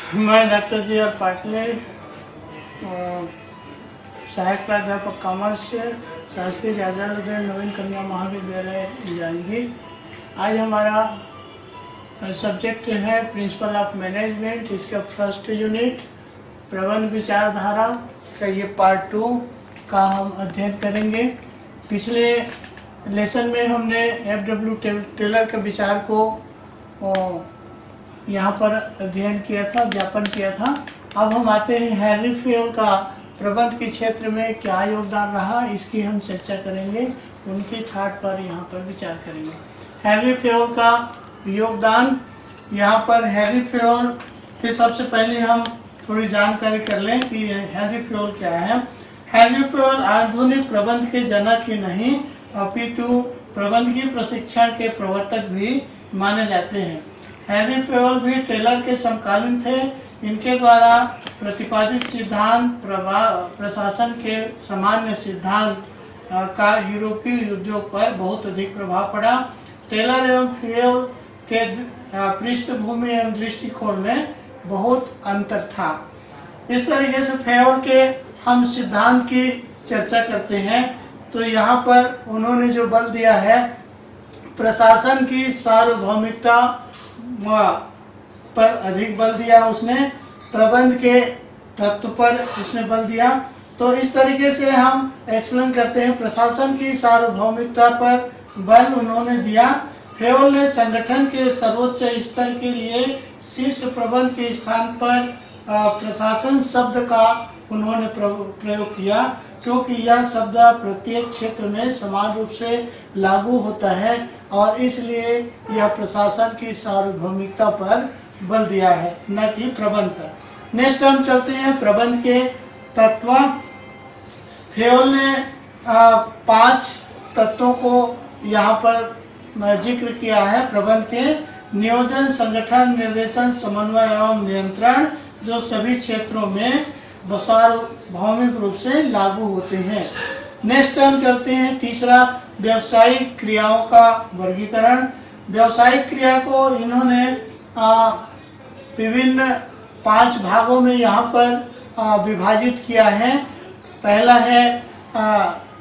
मैं doctor ji are Patle, सहायक प्राध्यापक कॉमर्स, शासकीय शाहजहां नवीन कन्या महाविद्यालय जांजगीर। आज हमारा सब्जेक्ट है प्रिंसिपल ऑफ मैनेजमेंट। इसका फर्स्ट यूनिट प्रबंध विचारधारा का ये पार्ट 2 का हम अध्ययन करेंगे। पिछले लेसन में हमने एफ.डब्ल्यू. टेलर के विचार को यहाँ पर अध्ययन किया था, ज्ञापन किया था। अब हम आते हैं हेनरी फेयोल का प्रबंध के क्षेत्र में क्या योगदान रहा, इसकी हम चर्चा करेंगे। उनके थाट पर यहाँ पर विचार करेंगे। हेनरी फेयोल का योगदान, यहाँ पर हेनरी फेयोल के सबसे पहले हम थोड़ी जानकारी कर लें कि हेनरी फेयोल क्या है। हेनरी फेयोल आधुनिक प्रबंध के जनक ही नहीं अपितु प्रबंधकीय प्रशिक्षण के प्रवर्तक भी माने जाते हैं। हेनरी फेयोल भी टेलर के समकालीन थे। इनके द्वारा प्रतिपादित सिद्धांत प्रशासन के सामान्य सिद्धांत का यूरोपीय उद्योग पर बहुत अधिक प्रभाव पड़ा। टेलर एवं फेयोल के पृष्ठभूमि एवं दृष्टिकोण में बहुत अंतर था। इस तरीके से फेयोल के हम सिद्धांत की चर्चा करते हैं तो यहाँ पर उन्होंने जो बल दिया है प्रशासन की सार्वभौमिकता पर अधिक बल दिया, उसने प्रबंध के तत्व पर उसने बल दिया। तो इस तरीके से हम एक्सप्लेन करते हैं। प्रशासन की सार्वभौमिकता पर बल उन्होंने दिया। फेयोल ने संगठन के सर्वोच्च स्तर के लिए शीर्ष प्रबंध के स्थान पर प्रशासन शब्द का उन्होंने प्रयोग किया, क्योंकि यह शब्द प्रत्येक क्षेत्र में समान रूप से लागू होता है और इसलिए यह प्रशासन की सार्वभौमिकता पर बल दिया है, न कि प्रबंध पर। नेक्स्ट हम चलते हैं प्रबंध के तत्व। फेयोल ने 5 तत्वों को यहाँ पर जिक्र किया है प्रबंध के। नियोजन, संगठन, निर्देशन, समन्वय एवं नियंत्रण, जो सभी क्षेत्रों में सार्वभौमिक रूप से लागू होते हैं। नेक्स्ट हम चलते हैं तीसरा, व्यावसायिक क्रियाओं का वर्गीकरण। व्यावसायिक क्रिया को इन्होंने विभिन्न 5 भागों में यहाँ पर विभाजित किया है। पहला है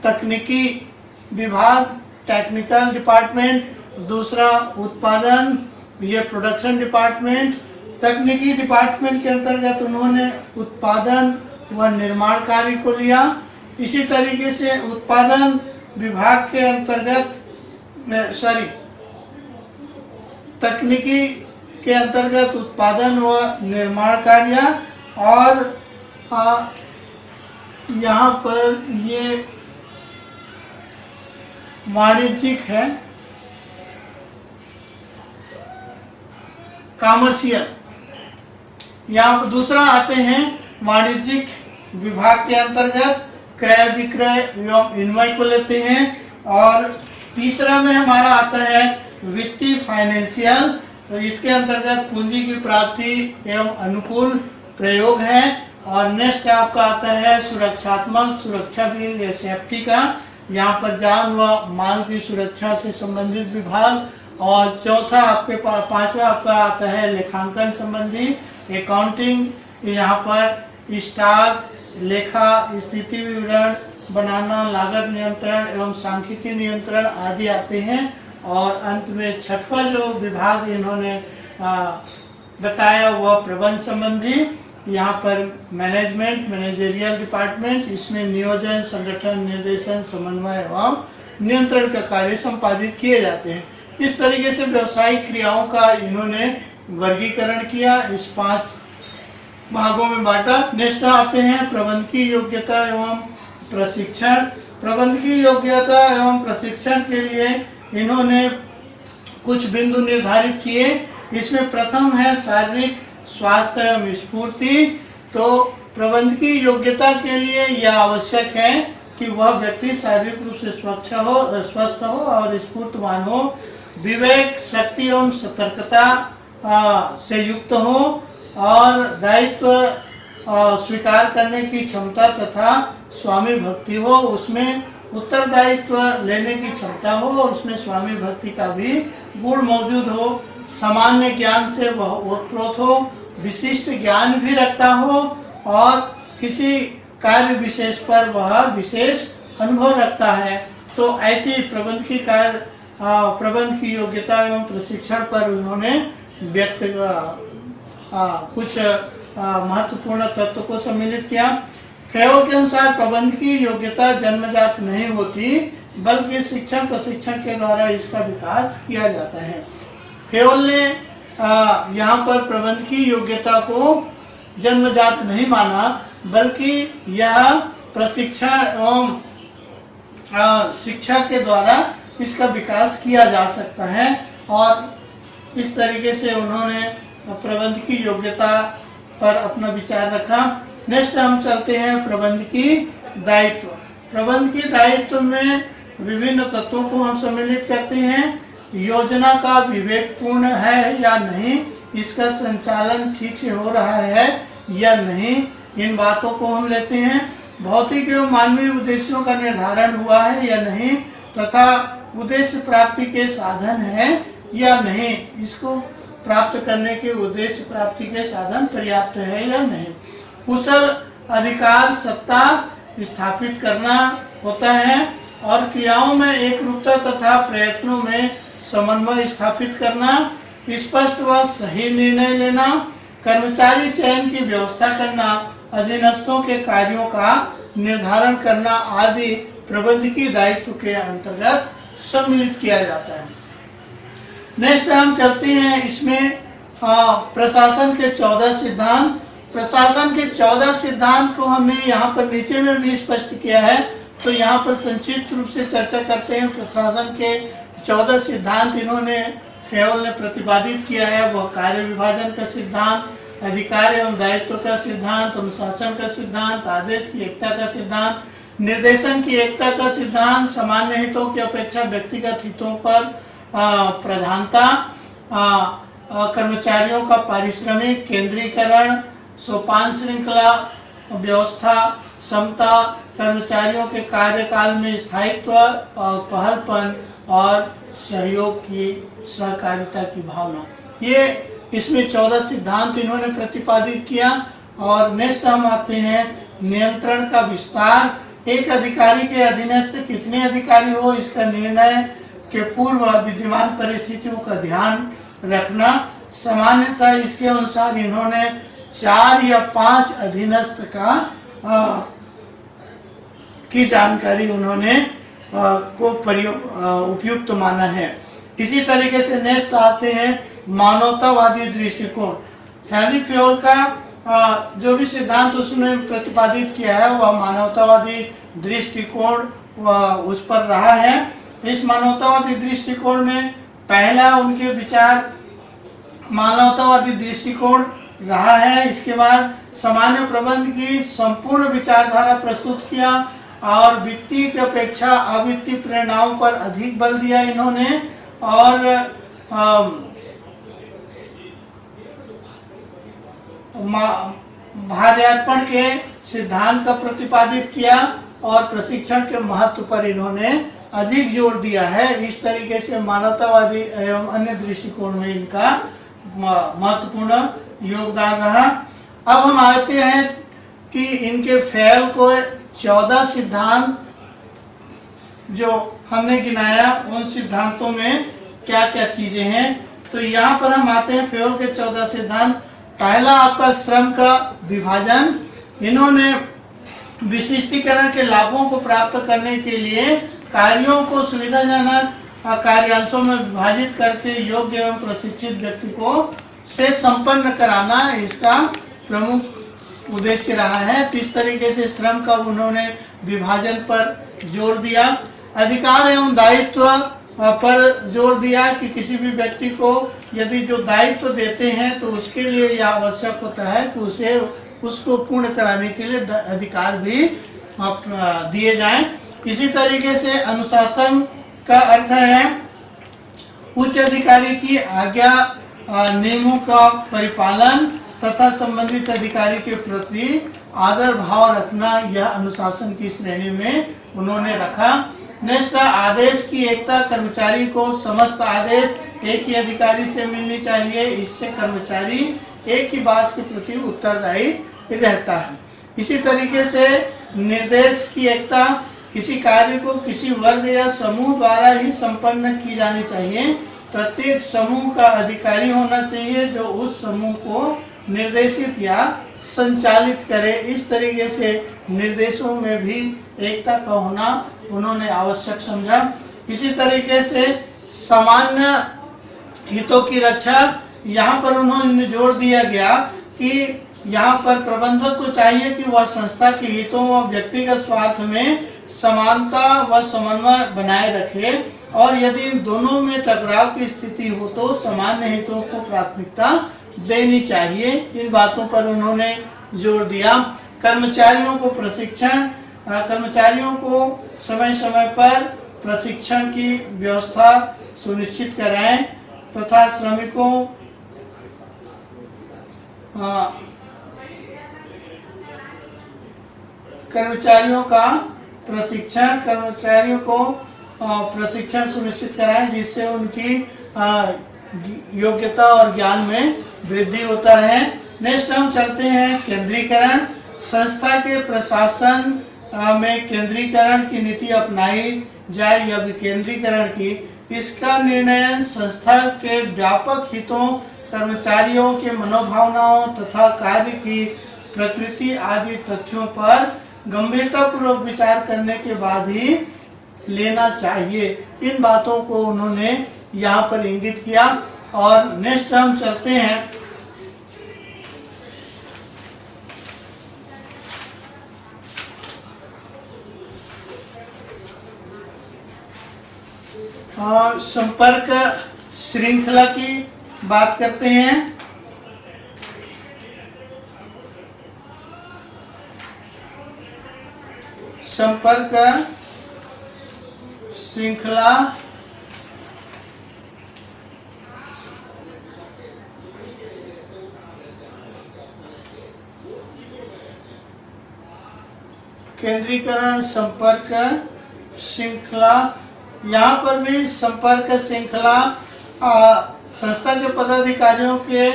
तकनीकी विभाग, टेक्निकल डिपार्टमेंट। दूसरा उत्पादन, ये प्रोडक्शन डिपार्टमेंट। तकनीकी डिपार्टमेंट के अंतर्गत उन्होंने उत्पादन व निर्माण कार्य को लिया। इसी तरीके से उत्पादन विभाग के अंतर्गत तकनीकी के अंतर्गत उत्पादन व निर्माण कार्य, और यहाँ पर ये वाणिज्यिक है, कॉमर्शियल। यहाँ दूसरा आते हैं वाणिज्यिक विभाग के अंतर्गत क्रय विक्रय एवं विनिमय को लेते हैं। और तीसरा में हमारा आता है वित्तीय फाइनेंशियल, तो इसके अंतर्गत पूंजी की प्राप्ति एवं अनुकूल प्रयोग है। और नेक्स्ट आपका आता है सुरक्षात्मक, सुरक्षा भी सेफ्टी का, यहाँ पर जान व माल की सुरक्षा से संबंधित विभाग। और चौथा आपके पांचवा आपका आता है लेखांकन संबंधी, अकाउंटिंग। यहाँ पर स्टॉक, लेखा, स्थिति विवरण बनाना, लागत नियंत्रण एवं सांख्यिकी नियंत्रण आदि आते हैं। और अंत में छठवां जो विभाग इन्होंने बताया वह प्रबंध संबंधी। यहाँ पर मैनेजमेंट, मैनेजरियल डिपार्टमेंट, इसमें नियोजन, संगठन, निर्देशन, समन्वय एवं नियंत्रण का कार्य संपादित किए जाते हैं। इस तरीके से व्यवसायिक क्रियाओं का इन्होंने वर्गीकरण किया, इस 5 भागों में बांटा। नेक्स्ट आते हैं प्रबंधकीय योग्यता एवं प्रशिक्षण। प्रबंधकीय योग्यता एवं प्रशिक्षण के लिए इन्होंने कुछ बिंदु निर्धारित किए। इसमें प्रथम है शारीरिक स्वास्थ्य एवं स्फूर्ति। तो प्रबंधकीय योग्यता के लिए यह आवश्यक है कि वह व्यक्ति शारीरिक रूप से स्वस्थ हो और स्फूर्तवान हो, विवेक, शक्ति एवं सतर्कता से युक्त हो, और दायित्व स्वीकार करने की क्षमता तथा स्वामी भक्ति हो, उसमें उत्तरदायित्व लेने की क्षमता हो और उसमें स्वामी भक्ति का भी गुण मौजूद हो। सामान्य ज्ञान से वह ओतप्रोत हो, विशिष्ट ज्ञान भी रखता हो और किसी कार्य विशेष पर वह विशेष अनुभव रखता है। तो ऐसी प्रबंध की योग्यता एवं प्रशिक्षण पर उन्होंने व्यक्त कुछ महत्वपूर्ण तत्व को सम्मिलित किया। फेयोल के अनुसार प्रबंध की योग्यता जन्मजात नहीं होती, बल्कि शिक्षण प्रशिक्षण के द्वारा इसका विकास किया जाता है। फेयोल ने यहाँ पर प्रबंध की योग्यता को जन्मजात नहीं माना, बल्कि यह प्रशिक्षण एवं शिक्षा के द्वारा इसका विकास किया जा सकता है और इस तरीके से उन्होंने प्रबंध की योग्यता पर अपना विचार रखा। नेक्स्ट हम चलते हैं प्रबंध की दायित्व। प्रबंध की दायित्व में विभिन्न तत्वों को हम सम्मिलित करते हैं। योजना का विवेकपूर्ण है या नहीं, इसका संचालन ठीक से हो रहा है या नहीं, इन बातों को हम लेते हैं। भौतिक एवं मानवीय उद्देश्यों का निर्धारण हुआ है या नहीं, तथा उद्देश्य प्राप्ति के साधन है या नहीं, इसको प्राप्त करने के उद्देश्य प्राप्ति के साधन पर्याप्त है या नहीं। कुशल अधिकार सत्ता स्थापित करना होता है और क्रियाओं में एक रूपता तथा प्रयत्नों में समन्वय स्थापित करना, स्पष्ट व सही निर्णय लेना, कर्मचारी चयन की व्यवस्था करना, अधीनस्थों के कार्यों का निर्धारण करना आदि प्रबंध की दायित्व के अंतर्गत सम्मिलित किया जाता है। नेक्स्ट हम चलते हैं इसमें प्रशासन के 14 सिद्धांत। प्रशासन के 14 सिद्धांत को हमने यहाँ पर नीचे में भी स्पष्ट किया है, तो यहाँ पर संक्षिप्त रूप से चर्चा करते हैं। प्रशासन के 14 सिद्धांत इन्होंने फेयोल ने प्रतिपादित किया है। वह कार्य विभाजन का सिद्धांत, अधिकार एवं दायित्व का सिद्धांत, अनुशासन का सिद्धांत, आदेश की एकता का सिद्धांत, निर्देशन की एकता का सिद्धांत, सामान्य हितों की अपेक्षा व्यक्तिगत हितों पर प्रधानता, कर्मचारियों का पारिश्रमिक केंद्रीकरण, सोपान श्रृंखला व्यवस्था, समता, कर्मचारियों के कार्यकाल में स्थायित्व और पहलपन और सहयोग की सहकारिता की भावना, ये इसमें 14 सिद्धांत इन्होंने प्रतिपादित किया। और नेक्स्ट हम आते हैं नियंत्रण का विस्तार। एक अधिकारी के अधीनस्थ कितने अधिकारी हो, इसका निर्णय के पूर्व विद्यमान परिस्थितियों का ध्यान रखना। सामान्यतः इसके अनुसार इन्होंने 4 या 5 अधीनस्थ की जानकारी उन्होंने को उपयुक्त माना है। इसी तरीके से नेक्स्ट आते हैं मानवतावादी दृष्टिकोण। हेनरी फेयोल का जो भी सिद्धांत उसने प्रतिपादित किया है वह मानवतावादी दृष्टिकोण उस पर रहा है। इस मानवतावादी दृष्टिकोण में पहला उनके विचार मानवतावादी दृष्टिकोण रहा है। इसके बाद सामान्य प्रबंध की संपूर्ण विचारधारा प्रस्तुत किया और वित्तीय की अपेक्षा अवित्तीय प्रेरणाओं पर अधिक बल दिया इन्होंने, और भार्यार्पण के सिद्धांत का प्रतिपादित किया और प्रशिक्षण के महत्व पर इन्होंने अधिक जोर दिया है। इस तरीके से मानवतावादी एवं अन्य दृष्टिकोण में इनका महत्वपूर्ण योगदान रहा। अब हम आते हैं कि इनके फेयोल को 14 सिद्धांत जो हमने गिनाया उन सिद्धांतों में क्या क्या चीजें हैं। तो यहाँ पर हम आते हैं फेयोल के 14 सिद्धांत। पहला आपका श्रम का विभाजन। इन्होंने विशिष्टीकरण के लाभों को प्राप्त करने के लिए कार्यों को सुविधाजनक कार्यांशों में विभाजित करके योग्य एवं प्रशिक्षित व्यक्ति को से संपन्न कराना इसका प्रमुख उद्देश्य रहा है। तो इस तरीके से श्रम का उन्होंने विभाजन पर जोर दिया। अधिकार एवं दायित्व पर जोर दिया कि किसी भी व्यक्ति को यदि जो दायित्व देते हैं तो उसके लिए यह आवश्यक होता है कि उसको पूर्ण कराने के लिए अधिकार भी दिए जाएं। इसी तरीके से अनुशासन का अर्थ है उच्च अधिकारी की आज्ञा नियमों का परिपालन तथा संबंधित अधिकारी के प्रति आदर भाव रखना, यह अनुशासन की श्रेणी में उन्होंने रखा। नेक्स्ट आदेश की एकता। कर्मचारी को समस्त आदेश एक ही अधिकारी से मिलनी चाहिए। इससे कर्मचारी एक ही बात के प्रति उत्तरदायी रहता है। इसी तरीके से निर्देश की एकता, किसी कार्य को किसी वर्ग या समूह द्वारा ही संपन्न की जानी चाहिए। प्रत्येक समूह का अधिकारी होना चाहिए जो उस समूह को निर्देशित या संचालित करे। इस तरीके से निर्देशों में भी एकता का होना उन्होंने आवश्यक समझा। इसी तरीके से सामान्य हितों की रक्षा, यहाँ पर उन्होंने जोर दिया गया कि यहाँ पर प्रबंधक को चाहिए कि वह संस्था के हितों व व्यक्तिगत स्वार्थ में समानता व समन्वय बनाए रखे और यदि इन दोनों में टकराव की स्थिति हो तो सामान्य हितों को प्राथमिकता देनी चाहिए। इन बातों पर उन्होंने जोर दिया। कर्मचारियों को समय समय पर प्रशिक्षण की व्यवस्था सुनिश्चित कराएं तथा श्रमिकों कर्मचारियों को प्रशिक्षण सुनिश्चित कराएं जिससे उनकी योग्यता और ज्ञान में वृद्धि होता रहे। नेक्स्ट हम चलते हैं केंद्रीकरण। संस्था के प्रशासन में केंद्रीकरण की नीति अपनाई जाए या विकेंद्रीकरण की, इसका निर्णय संस्था के व्यापक हितों, कर्मचारियों के मनोभावनाओं तथा कार्य की प्रकृति आदि तथ्यों पर गंभीरतापूर्वक विचार करने के बाद ही लेना चाहिए। इन बातों को उन्होंने यहाँ पर इंगित किया। और नेक्स्ट हम चलते हैं संपर्क श्रृंखला की बात करते हैं। संपर्क श्रृंखला केंद्रीकरण, संपर्क श्रृंखला, यहाँ पर भी संपर्क श्रृंखला संस्था के पदाधिकारियों के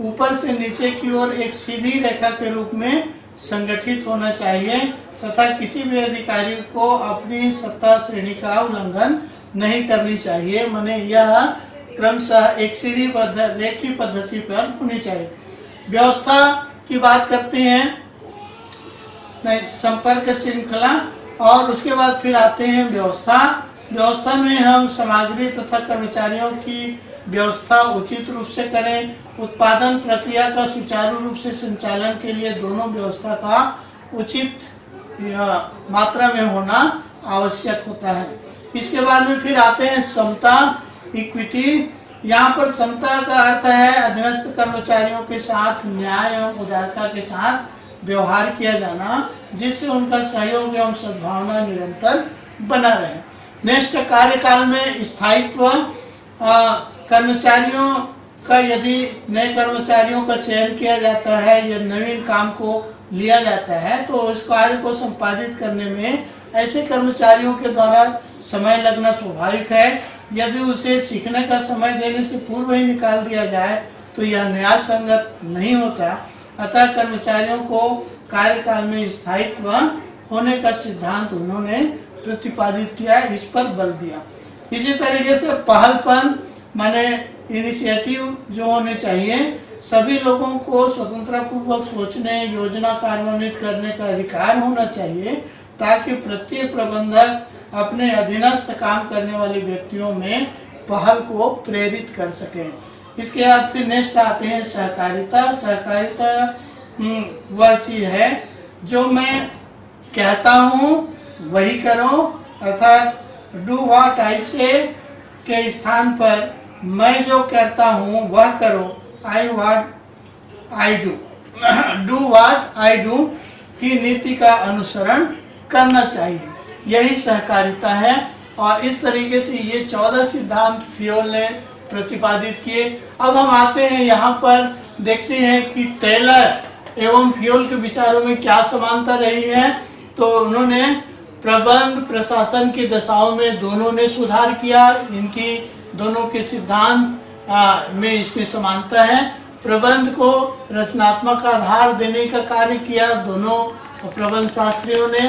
ऊपर से नीचे की ओर एक सीधी रेखा के रूप में संगठित होना चाहिए तथा किसी भी अधिकारी को अपनी सत्ता श्रेणी का उल्लंघन नहीं करनी चाहिए। माने यह क्रमशः एक सीढ़ीबद्ध रेखीय पद्धति पर होनी चाहिए। व्यवस्था की बात करते हैं, नहीं संपर्क श्रृंखला, और उसके बाद फिर आते हैं व्यवस्था। व्यवस्था में हम सामग्री तथा कर्मचारियों की व्यवस्था उचित रूप से करें। उत्पादन प्रक्रिया का सुचारू रूप से संचालन के लिए दोनों व्यवस्था का उचित मात्रा में होना आवश्यक होता है। इसके बाद में फिर आते हैं समता, इक्विटी। यहाँ पर समता का अर्थ है अधीनस्थ कर्मचारियों के साथ न्याय एवं उदारता के साथ व्यवहार किया जाना जिससे उनका सहयोग एवं सद्भावना निरंतर बना रहे। नेक्स्ट, कार्यकाल में स्थायित्व। कर्मचारियों का यदि नए कर्मचारियों का चयन किया जाता है या नवीन काम को लिया जाता है तो इस कार्य को संपादित करने में ऐसे कर्मचारियों के द्वारा समय लगना स्वाभाविक है। यदि उसे सीखने का समय देने से पूर्व ही निकाल दिया जाए तो यह न्याय संगत नहीं होता। अतः कर्मचारियों को कार्यकाल में स्थायित्व होने का सिद्धांत उन्होंने प्रतिपादित किया, इस पर बल दिया। इसी तरीके से पहलपन माने इनिशिएटिव जो होने चाहिए, सभी लोगों को स्वतंत्रता पूर्वक सोचने, योजना कार्यान्वित करने का अधिकार होना चाहिए ताकि प्रत्येक प्रबंधक अपने अधीनस्थ काम करने वाले व्यक्तियों में पहल को प्रेरित कर सके। इसके बाद फिर नेक्स्ट आते हैं सहकारिता। सहकारिता वह चीज है जो मैं कहता हूँ वही करो, अर्थात डू व्हाट आई से के स्थान पर मैं जो कहता हूँ वह करो, I what I do, do what I do की नीति का अनुसरण करना चाहिए। यही सहकारिता है। और इस तरीके से ये 14 सिद्धांत फ्योल ने प्रतिपादित किए। अब हम आते हैं यहाँ पर देखते हैं कि टेलर एवं फ्योल के विचारों में क्या समानता रही है। तो उन्होंने प्रबंध प्रशासन की दशाओं में दोनों ने सुधार किया। इनकी दोनों के सिद्धांत में इसमें समानता है। प्रबंध को रचनात्मक आधार देने का कार्य किया दोनों प्रबंध शास्त्रियों ने।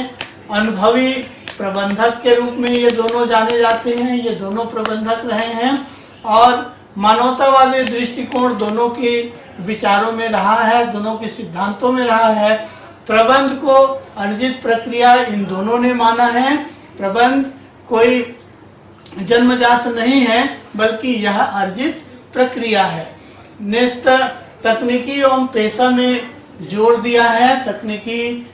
अनुभवी प्रबंधक के रूप में ये दोनों जाने जाते हैं, ये दोनों प्रबंधक रहे हैं। और मानवतावादी दृष्टिकोण दोनों के विचारों में रहा है, दोनों के सिद्धांतों में रहा है। प्रबंध को अर्जित प्रक्रिया इन दोनों ने माना है। प्रबंध कोई जन्मजात नहीं है, बल्कि यह अर्जित प्रक्रिया है। नेस्त तकनीकी एवं पेशा में जोर दिया है। तकनीकी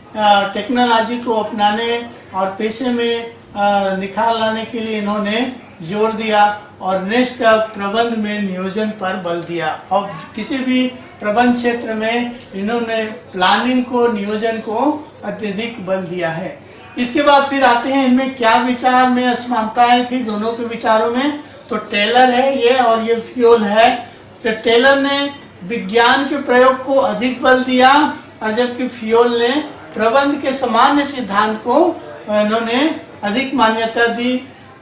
टेक्नोलॉजी को अपनाने और पेशे में निखार लाने के लिए इन्होंने जोर दिया। और नेक्स्ट प्रबंध में नियोजन पर बल दिया। और किसी भी प्रबंध क्षेत्र में इन्होंने प्लानिंग को, नियोजन को अत्यधिक बल दिया है। इसके बाद फिर आते हैं इनमें क्या विचार में असमानताएं थी दोनों के विचारों में। तो टेलर है ये और ये फ्यूल है। तो टेलर ने विज्ञान के प्रयोग को अधिक बल दिया, और जबकि फ्यूल ने प्रबंध के सामान्य सिद्धांत को इन्होंने अधिक मान्यता दी।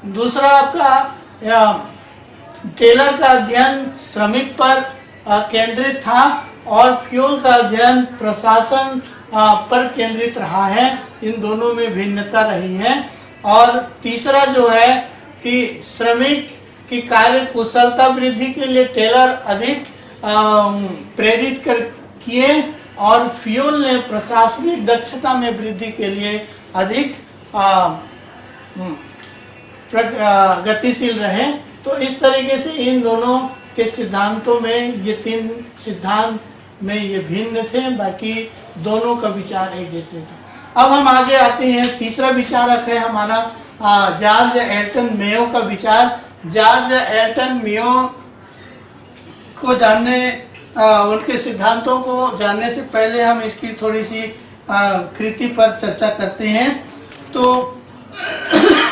दूसरा आपका टेलर का अध्ययन श्रमिक पर केंद्रित था, और फ्यूल का अध्ययन प्रशासन पर केंद्रित रहा है। इन दोनों में भिन्नता रही है। और तीसरा जो है कि श्रमिक की कार्य कुशलता वृद्धि के लिए टेलर अधिक प्रेरित किए, और फ्यूल ने प्रशासनिक दक्षता में वृद्धि के लिए अधिक गतिशील रहे। तो इस तरीके से इन दोनों के सिद्धांतों में, ये तीन सिद्धांत में ये भिन्न थे, बाकी दोनों का विचार एक जैसे था। अब हम आगे आते हैं। तीसरा विचारक है हमारा जॉर्ज एल्टन मेयो का विचार। जॉर्ज एल्टन मेयो को जानने, उनके सिद्धांतों को जानने से पहले हम इसकी थोड़ी सी कृति पर चर्चा करते हैं। तो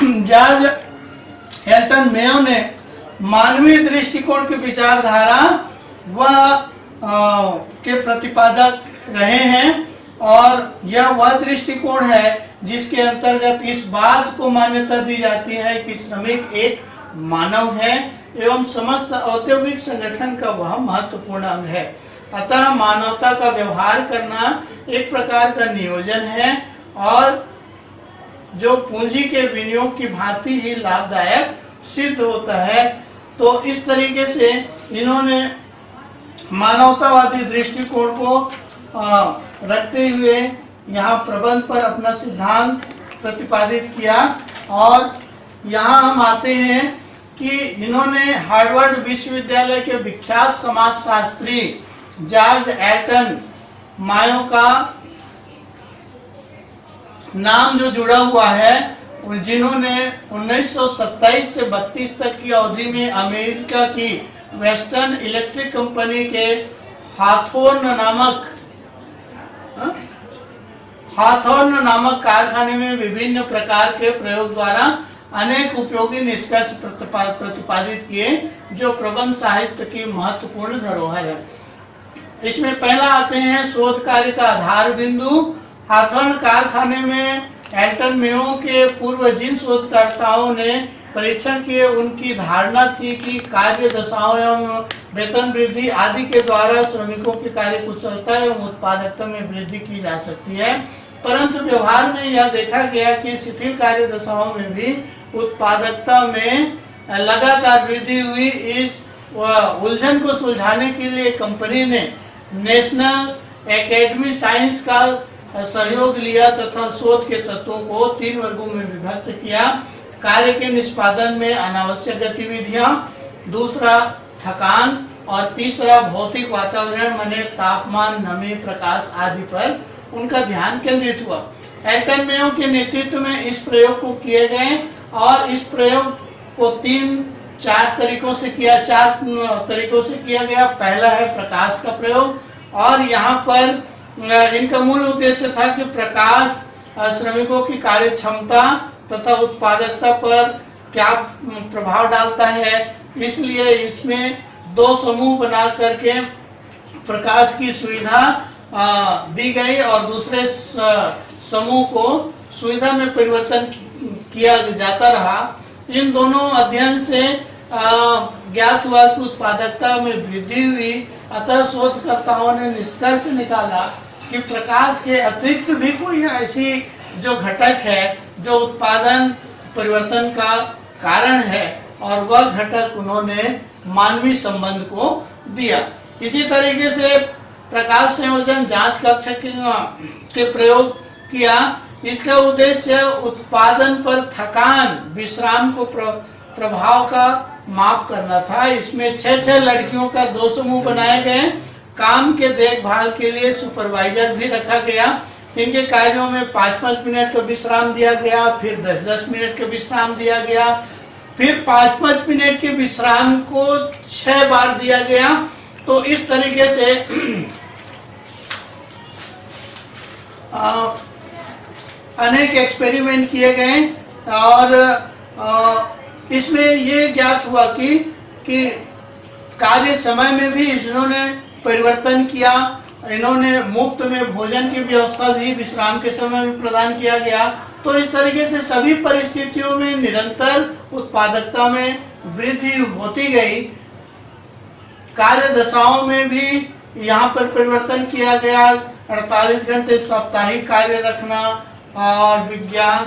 जॉर्ज एल्टन मेयो ने मानवीय दृष्टिकोण की विचारधारा के प्रतिपादक रहे हैं, और यह वह दृष्टिकोण है जिसके अंतर्गत इस बात को मान्यता दी जाती है कि श्रमिक एक मानव है एवं समस्त औद्योगिक संगठन का वह महत्वपूर्ण अंग है। अतः मानवता का व्यवहार करना एक प्रकार का नियोजन है, और जो पूंजी के विनियोग की भांति ही लाभदायक सिद्ध होता है। तो इस तरीके से इन्होंने मानवतावादी दृष्टिकोण को रखते हुए यहाँ प्रबंध पर अपना सिद्धांत प्रतिपादित किया। और यहाँ हम आते हैं कि इन्होंने हार्वर्ड विश्वविद्यालय के विख्यात समाजशास्त्री जॉर्ज एल्टन मेयो का नाम जो जुड़ा हुआ है, और जिन्होंने 1927 से 32 तक की अवधि में अमेरिका की वेस्टर्न इलेक्ट्रिक कंपनी के हाथोर्न नामक कारखाने में विभिन्न प्रकार के प्रयोग द्वारा अनेक उपयोगी निष्कर्ष प्रतिपादित किए, जो प्रबंध साहित्य की महत्वपूर्ण धरोहर है। इसमें पहला आते हैं शोध कार्य का आधार बिंदु। हाथोर्न कारखाने में एल्टन मेयो के पूर्व जिन शोधकर्ताओं ने परीक्षण किए, उनकी धारणा थी कि कार्य दशाओं एवं वेतन वृद्धि आदि के द्वारा श्रमिकों की कार्य कुशलता एवं उत्पादकता में वृद्धि की जा सकती है। परंतु व्यवहार में यह देखा गया कि शिथिल कार्य दशाओं में भी उत्पादकता में लगातार वृद्धि हुई। इस उलझन को सुलझाने के लिए कंपनी ने नेशनल एकेडमी साइंस का सहयोग लिया तथा शोध के तत्वों को 3 वर्गों में विभक्त किया। कार्य के निष्पादन में अनावश्यक गतिविधियां, दूसरा थकान, और तीसरा भौतिक वातावरण माने तापमान, नमी, प्रकाश आदि पर उनका ध्यान केंद्रित हुआ। एल्टन मेयो के नेतृत्व में इस प्रयोग को किए गए, और इस प्रयोग को 4 तरीकों से किया गया। पहला है प्रकाश का प्रयोग, और यहाँ पर इनका मूल उद्देश्य था कि प्रकाश श्रमिकों की कार्य क्षमता तथा उत्पादकता पर क्या प्रभाव डालता है, इसलिए इसमें 2 समूह बना करके प्रकाश की सुविधा दी गई, और दूसरे समूह को सुविधा में परिवर्तन किया जाता रहा। इन दोनों अध्ययन से ज्ञात हुआ कि उत्पादकता में वृद्धि हुई। अतः शोधकर्ताओं ने निष्कर्ष निकाला कि प्रकाश के अतिरिक्त भी कोई ऐसी जो घटक है जो उत्पादन परिवर्तन का कारण है, और वह घटक उन्होंने मानवीय संबंध को दिया। इसी तरीके से प्रकाश संयोजन जांच कक्ष के प्रयोग किया। इसका उद्देश्य उत्पादन पर थकान विश्राम को प्रभाव का माप करना था। इसमें 6 लड़कियों का 2 समूह बनाए गए। काम के देखभाल के लिए सुपरवाइजर भी रखा गया। इनके कार्यों में 5-5 मिनट का विश्राम दिया गया, फिर 10-10 मिनट का विश्राम दिया गया, फिर 5-5 मिनट के विश्राम को 6 बार दिया गया। तो इस तरीके से अनेक एक्सपेरिमेंट किए गए और इसमें ये ज्ञात हुआ कि कार्य समय में भी इन्होंने परिवर्तन किया। इन्होंने मुफ्त में भोजन की व्यवस्था भी विश्राम के समय में प्रदान किया गया। तो इस तरीके से सभी परिस्थितियों में निरंतर उत्पादकता में वृद्धि होती गई। कार्य दशाओं में भी यहाँ पर परिवर्तन किया गया। 48 घंटे साप्ताहिक कार्य रखना और विज्ञान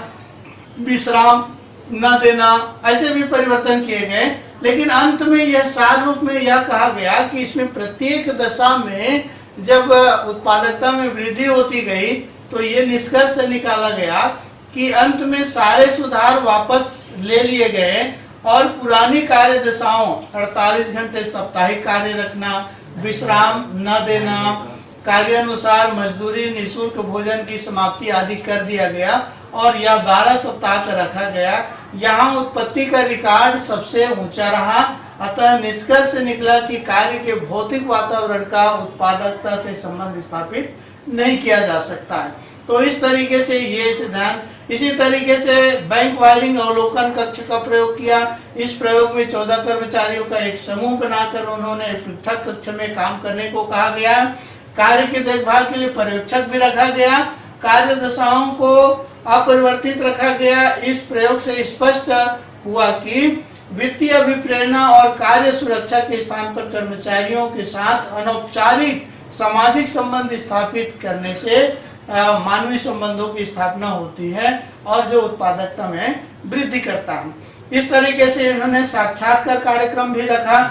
विश्राम न देना, ऐसे भी परिवर्तन किए गए। लेकिन अंत में यह सार रूप में यह कहा गया कि इसमें प्रत्येक दशा में जब उत्पादकता में वृद्धि होती गई तो ये निष्कर्ष निकाला गया कि अंत में सारे सुधार वापस ले लिए गए और पुरानी कार्य दशाओं 48 घंटे साप्ताहिक कार्य रखना, विश्राम न देना, कार्यानुसार मजदूरी, निःशुल्क भोजन की समाप्ति आदि कर दिया गया और यह 12 सप्ताह का रखा गया। यहाँ उत्पत्ति का रिकॉर्ड सबसे ऊंचा रहा। अतः निष्कर्ष निकला कि कार्य के भौतिक वातावरण का उत्पादकता से संबंध स्थापित नहीं किया जा सकता है। तो इस तरीके से ये सिद्धांत। इसी तरीके से बैंक वायरिंग अवलोकन कक्ष का प्रयोग किया। इस प्रयोग में 14 कर्मचारियों का एक समूह बनाकर उन्होंने पृथक कक्ष में काम करने को कहा गया। कार्य की देखभाल के लिए पर्यवेक्षक भी रखा गया। कार्य दशाओं को अपरिवर्तित रखा गया। इस प्रयोग से स्पष्ट हुआ कि वित्तीय अभिप्रेरणा और कार्य सुरक्षा के स्थान पर कर्मचारियों के साथ अनौपचारिक सामाजिक संबंध स्थापित करने से मानवीय संबंधों की स्थापना होती है और जो उत्पादकता में वृद्धि करता है। इस तरीके से इन्होंने साक्षात्कार कार्यक्रम भी रखा।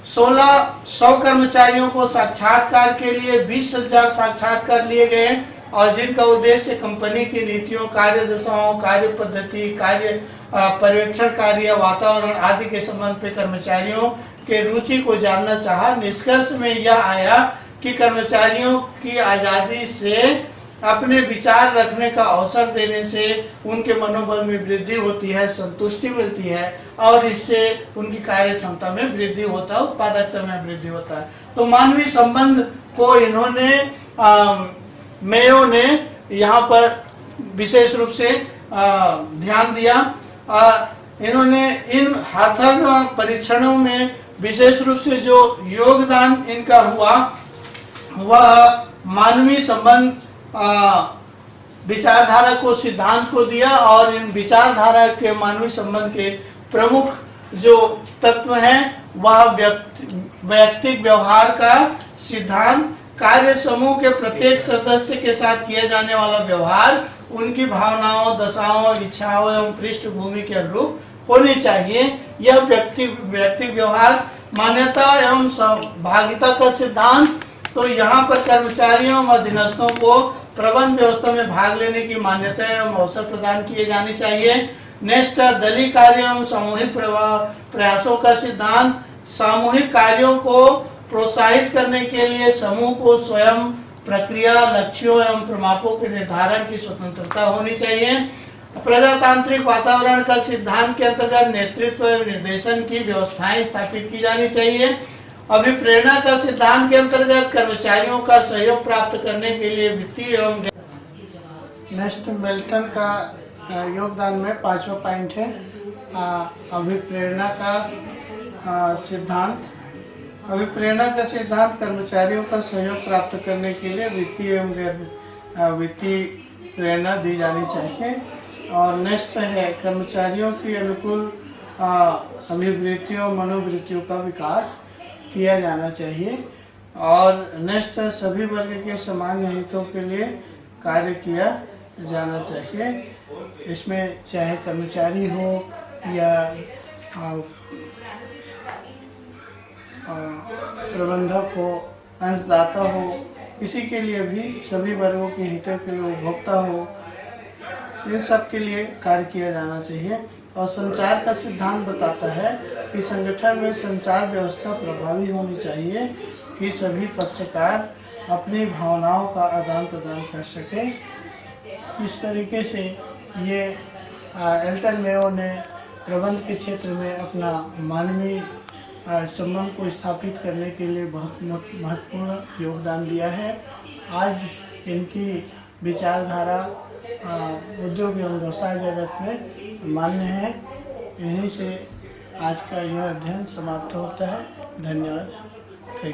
1600 कर्मचारियों को साक्षात्कार के लिए 20,000 साक्षात्कार लिए गए और जिनका उद्देश्य कंपनी की नीतियों, कार्य दशाओं, कार्य पद्धति, कार्य पर्यवेक्षण कार्य, वातावरण आदि के संबंध पे कर्मचारियों के रुचि को जानना चाहा। निष्कर्ष में यह आया कि कर्मचारियों की आज़ादी से अपने विचार रखने का अवसर देने से उनके मनोबल में वृद्धि होती है, संतुष्टि मिलती है और इससे उनकी कार्य क्षमता में वृद्धि होता है, उत्पादकता में वृद्धि होता है। तो मानवीय संबंध को इन्होंने मेयो ने यहाँ पर विशेष रूप से ध्यान दिया। इन्होंने इन हाथर परीक्षणों में विशेष रूप से जो योगदान इनका हुआ वह मानवीय संबंध विचारधारा को, सिद्धांत को दिया और इन विचारधारा के मानवीय संबंध के प्रमुख जो तत्व हैं वह वैयक्तिक व्यवहार का सिद्धांत, कार्य समूह के प्रत्येक सदस्य के साथ किया जाने वाला व्यवहार उनकी भावनाओं, दशाओं, इच्छाओं एवं पृष्ठभूमि के अनुरूप होनी चाहिए। यह व्यक्तिगत व्यवहार, मान्यता एवं सहभागिता का सिद्धांत। तो यहाँ पर कर्मचारियों व अधीनस्थों को प्रबंध व्यवस्था में भाग लेने की मान्यता एवं अवसर प्रदान किए जाने चाहिए। नेक्स्ट, दलीय कार्यों एवं सामूहिक प्रयासों का सिद्धांत। सामूहिक कार्यों को प्रोत्साहित करने के लिए समूह को स्वयं प्रक्रिया, लक्ष्यों एवं प्रमापों के निर्धारण की स्वतंत्रता होनी चाहिए। प्रजातांत्रिक वातावरण का सिद्धांत के अंतर्गत नेतृत्व एवं निर्देशन की व्यवस्थाएं स्थापित की जानी चाहिए। अभिप्रेरणा का सिद्धांत के अंतर्गत कर्मचारियों का सहयोग प्राप्त करने के लिए वित्तीय एवं नेक्स्ट मिल्टन का योगदान में 5वां पॉइंट है अभिप्रेरणा का सिद्धांत। अभिप्रेरणा का सिद्धांत कर्मचारियों का सहयोग प्राप्त करने के लिए वित्तीय एवं गैर वित्तीय प्रेरणा दी जानी चाहिए। और नेक्स्ट है कर्मचारियों की अनुकूल अभिवृत्तियों मनोवृत्तियों का विकास किया जाना चाहिए। और नेक्स्ट सभी वर्ग के सामान्य हितों के लिए कार्य किया जाना चाहिए। इसमें चाहे कर्मचारी हो या प्रबंधक हो, अंशदाता हो, किसी के लिए भी सभी वर्गों के हितों के लिए, उपभोक्ता हो, इन सब के लिए कार्य किया जाना चाहिए। और संचार का सिद्धांत बताता है कि संगठन में संचार व्यवस्था प्रभावी होनी चाहिए कि सभी पक्षकार अपनी भावनाओं का आदान प्रदान कर सकें। इस तरीके से ये एल्टन मेयो ने प्रबंध के क्षेत्र में अपना मानवीय संबंध को स्थापित करने के लिए बहुत महत्वपूर्ण योगदान दिया है। आज इनकी विचारधारा उद्योग एवं व्यवसाय जगत में मान्य है। इन्हीं से आज का यह अध्ययन समाप्त होता है। धन्यवाद। Thank you.